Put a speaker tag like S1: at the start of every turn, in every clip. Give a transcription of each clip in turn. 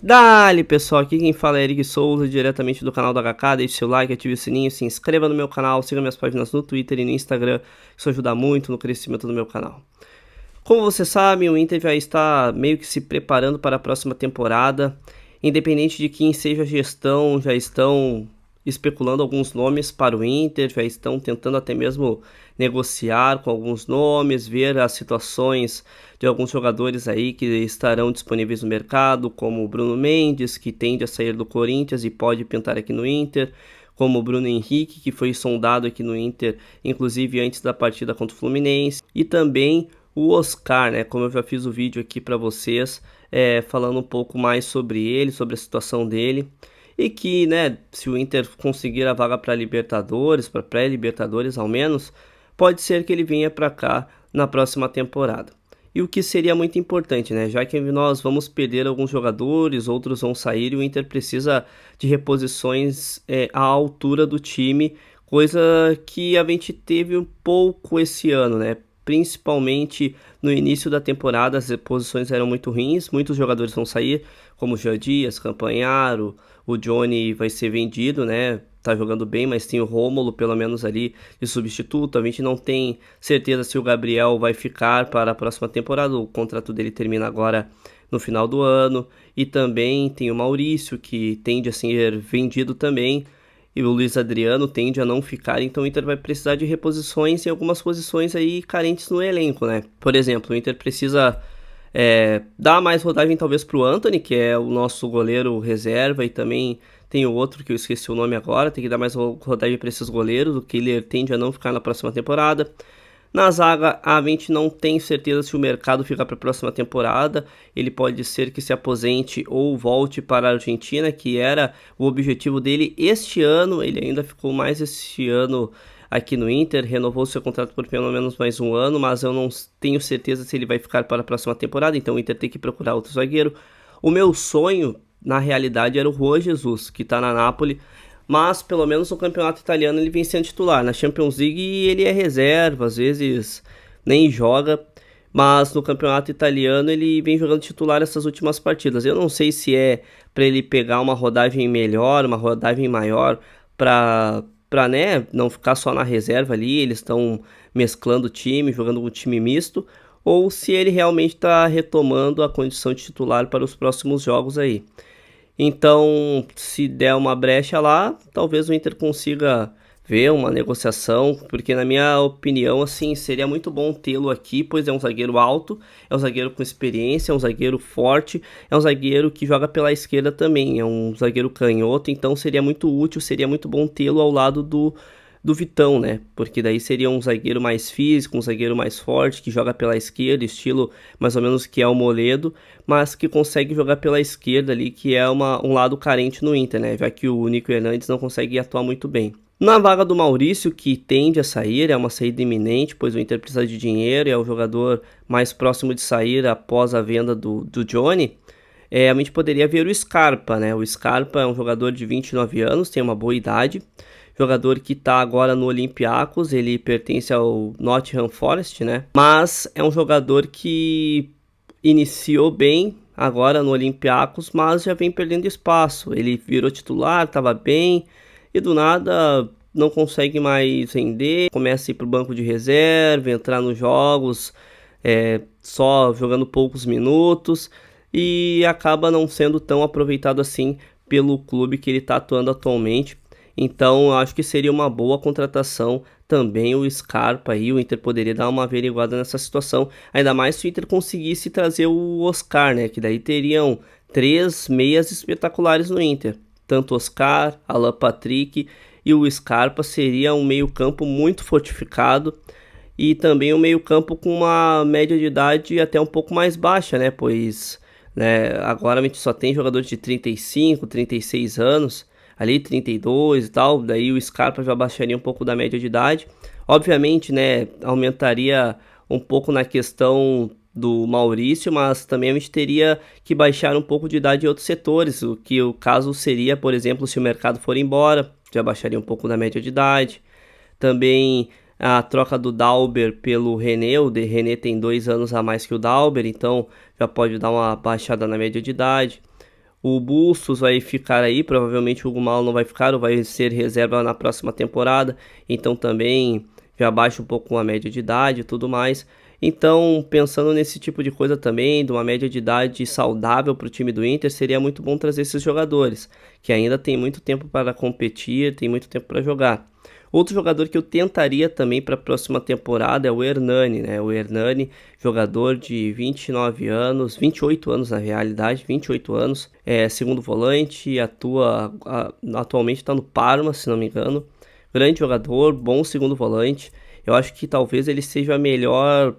S1: Dali pessoal, aqui quem fala é Eric Souza, diretamente do canal do HK. Deixe seu like, ative o sininho, se inscreva no meu canal, siga minhas páginas no Twitter e no Instagram, isso ajuda muito no crescimento do meu canal. Como você sabe, o Inter já está meio que se preparando para a próxima temporada. Independente de quem seja a gestão, já estão especulando alguns nomes para o Inter, já estão tentando até mesmo negociar com alguns nomes, ver as situações de alguns jogadores aí que estarão disponíveis no mercado, como o Bruno Mendes, que tende a sair do Corinthians e pode pintar aqui no Inter, como o Bruno Henrique, que foi sondado aqui no Inter, inclusive antes da partida contra o Fluminense, e também o Oscar, né? Como eu já fiz o vídeo aqui para vocês, falando um pouco mais sobre ele, sobre a situação dele. E que, né, se o Inter conseguir a vaga para Libertadores, para pré-Libertadores ao menos, pode ser que ele venha para cá na próxima temporada. E o que seria muito importante, né? Já que nós vamos perder alguns jogadores, outros vão sair, e o Inter precisa de reposições à altura do time, coisa que a gente teve um pouco esse ano, né? Principalmente no início da temporada, as reposições eram muito ruins, muitos jogadores vão sair, como o Jean Dias, Campanharo, o Johnny vai ser vendido, né? Tá jogando bem, mas tem o Rômulo pelo menos ali de substituto. A gente não tem certeza se o Gabriel vai ficar para a próxima temporada, o contrato dele termina agora no final do ano. E também tem o Maurício, que tende a ser vendido também, e o Luiz Adriano tende a não ficar, então o Inter vai precisar de reposições em algumas posições aí carentes no elenco, né? Por exemplo, o Inter precisa dar mais rodagem talvez para o Antony, que é o nosso goleiro reserva, e também tem o outro que eu esqueci o nome agora, tem que dar mais rodagem para esses goleiros, o Killer tende a não ficar na próxima temporada. Na zaga, a gente não tem certeza se o mercado fica para a próxima temporada. Ele pode ser que se aposente ou volte para a Argentina, que era o objetivo dele este ano. Ele ainda ficou mais este ano aqui no Inter, renovou seu contrato por pelo menos mais um ano, mas eu não tenho certeza se ele vai ficar para a próxima temporada, então o Inter tem que procurar outro zagueiro. O meu sonho, na realidade, era o Juan Jesus, que está na Napoli, mas pelo menos no campeonato italiano ele vem sendo titular. Na Champions League ele é reserva, às vezes nem joga, mas no campeonato italiano ele vem jogando titular essas últimas partidas. Eu não sei se é para ele pegar uma rodagem melhor, uma rodagem maior, para né, não ficar só na reserva ali. Eles estão mesclando o time, jogando um time misto, ou se ele realmente está retomando a condição de titular para os próximos jogos aí. Então, se der uma brecha lá, talvez o Inter consiga ver uma negociação, porque na minha opinião, assim, seria muito bom tê-lo aqui, pois é um zagueiro alto, é um zagueiro com experiência, é um zagueiro forte, é um zagueiro que joga pela esquerda também, é um zagueiro canhoto, então seria muito útil, seria muito bom tê-lo ao lado do Vitão, né? Porque daí seria um zagueiro mais físico, um zagueiro mais forte, que joga pela esquerda, estilo mais ou menos que é o Moledo, mas que consegue jogar pela esquerda ali, que é um lado carente no Inter, né? Já que o Nico Hernandes não consegue atuar muito bem. Na vaga do Maurício, que tende a sair, é uma saída iminente, pois o Inter precisa de dinheiro, é o jogador mais próximo de sair após a venda do Johnny. A gente poderia ver o Scarpa, né? O Scarpa é um jogador de 29 anos, tem uma boa idade, jogador que está agora no Olympiacos, ele pertence ao Nottingham Forest, né? Mas é um jogador que iniciou bem agora no Olympiacos, mas já vem perdendo espaço. Ele virou titular, estava bem, e do nada não consegue mais render, começa a ir para o banco de reserva, entrar nos jogos, só jogando poucos minutos, e acaba não sendo tão aproveitado assim pelo clube que ele está atuando atualmente. Então, acho que seria uma boa contratação também o Scarpa aí. O Inter poderia dar uma averiguada nessa situação, ainda mais se o Inter conseguisse trazer o Oscar, né? Que daí teriam três meias espetaculares no Inter. Tanto Oscar, Alan Patrick e o Scarpa seria um meio-campo muito fortificado, e também um meio-campo com uma média de idade até um pouco mais baixa, né? Pois, né, agora a gente só tem jogadores de 35, 36 anos, ali 32 e tal, daí o Scarpa já baixaria um pouco da média de idade. Obviamente, né, aumentaria um pouco na questão do Maurício, mas também a gente teria que baixar um pouco de idade em outros setores, o que o caso seria, por exemplo, se o mercado for embora, já baixaria um pouco da média de idade. Também a troca do Dauber pelo René, o René tem 2 anos a mais que o Dauber, então já pode dar uma baixada na média de idade. O Bustos vai ficar aí, provavelmente o Hugo Malo não vai ficar ou vai ser reserva na próxima temporada, então também já baixa um pouco a média de idade e tudo mais. Então, pensando nesse tipo de coisa também, de uma média de idade saudável para o time do Inter, seria muito bom trazer esses jogadores, que ainda tem muito tempo para competir, tem muito tempo para jogar. Outro jogador que eu tentaria também para a próxima temporada é o Hernani, né? O Hernani, jogador de 29 anos, 28 anos na realidade, 28 anos, é segundo volante, atualmente está no Parma, se não me engano. Grande jogador, bom segundo volante. Eu acho que talvez ele seja melhor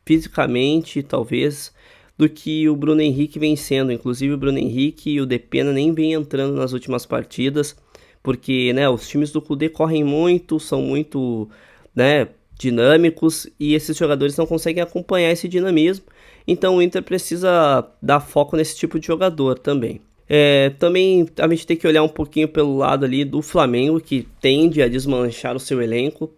S1: fisicamente, talvez, do que o Bruno Henrique vem sendo. Inclusive o Bruno Henrique e o Depena nem vem entrando nas últimas partidas, porque, né, os times do Cudê correm muito, são muito, né, dinâmicos, e esses jogadores não conseguem acompanhar esse dinamismo. Então o Inter precisa dar foco nesse tipo de jogador também. Também a gente tem que olhar um pouquinho pelo lado ali do Flamengo, que tende a desmanchar o seu elenco,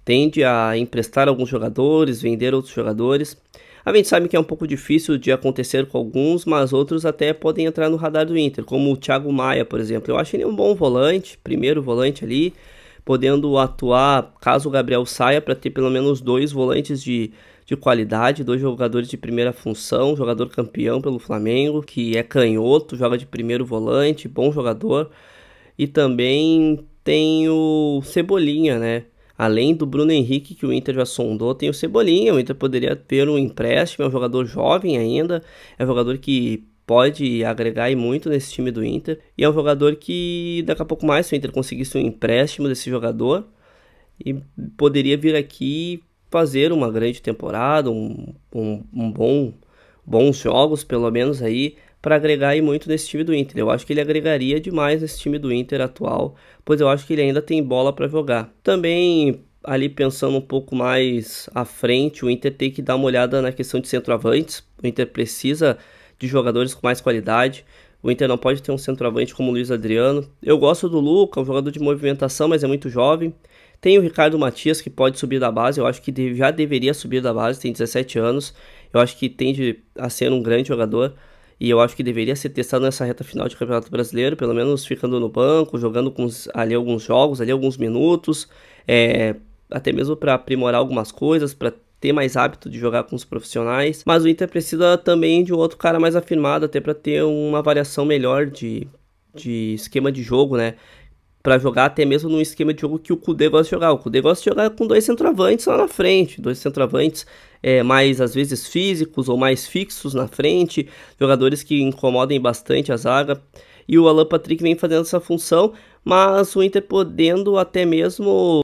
S1: tende a emprestar alguns jogadores, vender outros jogadores. A gente sabe que é um pouco difícil de acontecer com alguns, mas outros até podem entrar no radar do Inter, como o Thiago Maia, por exemplo. Eu acho ele um bom volante, primeiro volante ali, podendo atuar caso o Gabriel saia, para ter pelo menos dois volantes de qualidade, dois jogadores de primeira função, jogador campeão pelo Flamengo, que é canhoto, joga de primeiro volante, bom jogador. E também tem o Cebolinha, né? Além do Bruno Henrique, que o Inter já sondou, tem o Cebolinha. O Inter poderia ter um empréstimo, é um jogador jovem ainda, é um jogador que pode agregar e muito nesse time do Inter. E é um jogador que daqui a pouco mais, se o Inter conseguisse um empréstimo desse jogador, e poderia vir aqui fazer uma grande temporada, bons jogos, pelo menos aí, para agregar aí muito nesse time do Inter. Eu acho que ele agregaria demais nesse time do Inter atual, pois eu acho que ele ainda tem bola para jogar. Também ali pensando um pouco mais à frente, o Inter tem que dar uma olhada na questão de centroavantes. O Inter precisa de jogadores com mais qualidade. O Inter não pode ter um centroavante como o Luiz Adriano. Eu gosto do Luca, um jogador de movimentação, mas é muito jovem. Tem o Ricardo Matias, que pode subir da base. Eu acho que já deveria subir da base, tem 17 anos. Eu acho que tende a ser um grande jogador. E eu acho que deveria ser testado nessa reta final de Campeonato Brasileiro, pelo menos ficando no banco, jogando ali alguns jogos, ali alguns minutos, até mesmo para aprimorar algumas coisas, para ter mais hábito de jogar com os profissionais. Mas o Inter precisa também de um outro cara mais afirmado, até para ter uma variação melhor de esquema de jogo, né? Para jogar até mesmo num esquema de jogo que o Cudê gosta de jogar. O Cudê gosta de jogar com dois centroavantes lá na frente, dois centroavantes mais às vezes físicos ou mais fixos na frente, jogadores que incomodem bastante a zaga. E o Alan Patrick vem fazendo essa função, mas o Inter podendo até mesmo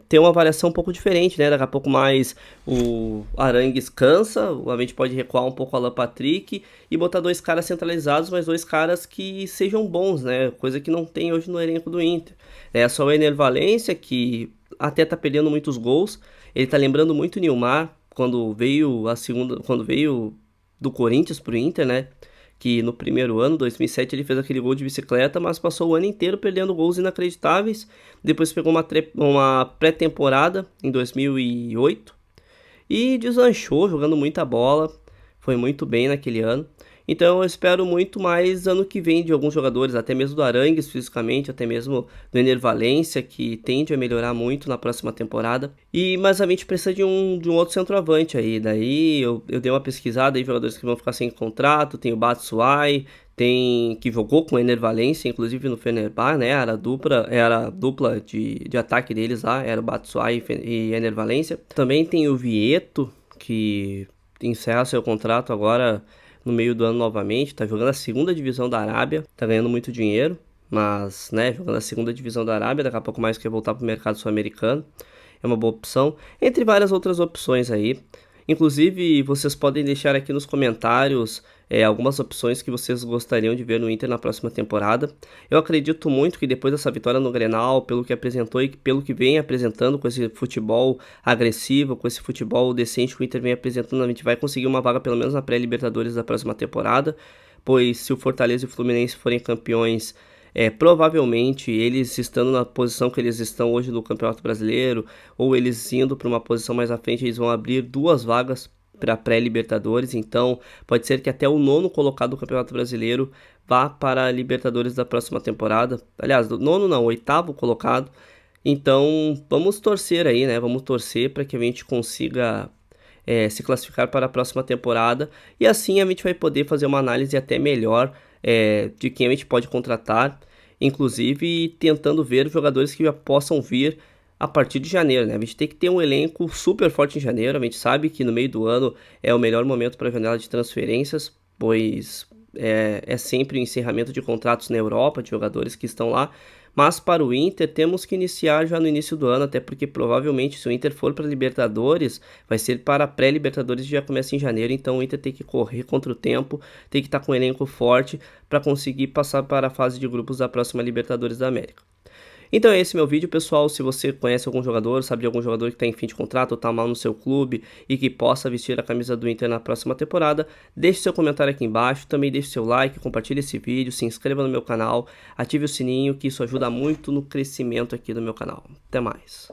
S1: ter uma variação um pouco diferente, né? Daqui a pouco mais o Arangues cansa, a gente pode recuar um pouco o Alan Patrick e botar dois caras centralizados, mas dois caras que sejam bons, né? Coisa que não tem hoje no elenco do Inter. É só o Ener Valencia, que até tá perdendo muitos gols, ele tá lembrando muito o Nilmar, quando veio do Corinthians pro Inter, né? Que no primeiro ano, 2007, ele fez aquele gol de bicicleta, mas passou o ano inteiro perdendo gols inacreditáveis. Depois pegou uma pré-temporada em 2008 e deslanchou, jogando muita bola. Foi muito bem naquele ano. Então eu espero muito mais ano que vem de alguns jogadores, até mesmo do Arangues fisicamente, até mesmo do Ener Valencia, que tende a melhorar muito na próxima temporada. Mas a gente precisa de um outro centroavante aí. Daí eu dei uma pesquisada aí, jogadores que vão ficar sem contrato. Tem o Batshuayi, que jogou com o Ener Valencia, inclusive no Fenerbahçe, né? Era a dupla de ataque deles lá, era o Batshuayi e Ener Valencia. Também tem o Vieto, que encerra seu contrato agora no meio do ano novamente, tá jogando a segunda divisão da Arábia, tá ganhando muito dinheiro, mas, né, jogando a segunda divisão da Arábia, daqui a pouco mais quer voltar pro mercado sul-americano, é uma boa opção, entre várias outras opções aí. Inclusive, vocês podem deixar aqui nos comentários algumas opções que vocês gostariam de ver no Inter na próxima temporada. Eu acredito muito que depois dessa vitória no Grenal, pelo que apresentou e pelo que vem apresentando com esse futebol agressivo, com esse futebol decente que o Inter vem apresentando, a gente vai conseguir uma vaga pelo menos na pré-Libertadores da próxima temporada, pois se o Fortaleza e o Fluminense forem campeões, provavelmente eles estando na posição que eles estão hoje no Campeonato Brasileiro, ou eles indo para uma posição mais à frente, eles vão abrir duas vagas para pré-Libertadores, então pode ser que até o 9º colocado do Campeonato Brasileiro vá para a Libertadores da próxima temporada. Aliás, do 9º não, 8º colocado. Então vamos torcer aí, né? Vamos torcer para que a gente consiga se classificar para a próxima temporada, e assim a gente vai poder fazer uma análise até melhor de quem a gente pode contratar, inclusive tentando ver jogadores que já possam vir a partir de janeiro, né? A gente tem que ter um elenco super forte em janeiro. A gente sabe que no meio do ano é o melhor momento para a janela de transferências, pois é sempre o encerramento de contratos na Europa, de jogadores que estão lá. Mas para o Inter temos que iniciar já no início do ano, até porque provavelmente se o Inter for para a Libertadores, vai ser para a pré-Libertadores e já começa em janeiro, então o Inter tem que correr contra o tempo, tem que estar com um elenco forte para conseguir passar para a fase de grupos da próxima Libertadores da América. Então é esse meu vídeo, pessoal. Se você conhece algum jogador, sabe de algum jogador que está em fim de contrato ou está mal no seu clube e que possa vestir a camisa do Inter na próxima temporada, deixe seu comentário aqui embaixo, também deixe seu like, compartilhe esse vídeo, se inscreva no meu canal, ative o sininho, que isso ajuda muito no crescimento aqui do meu canal. Até mais!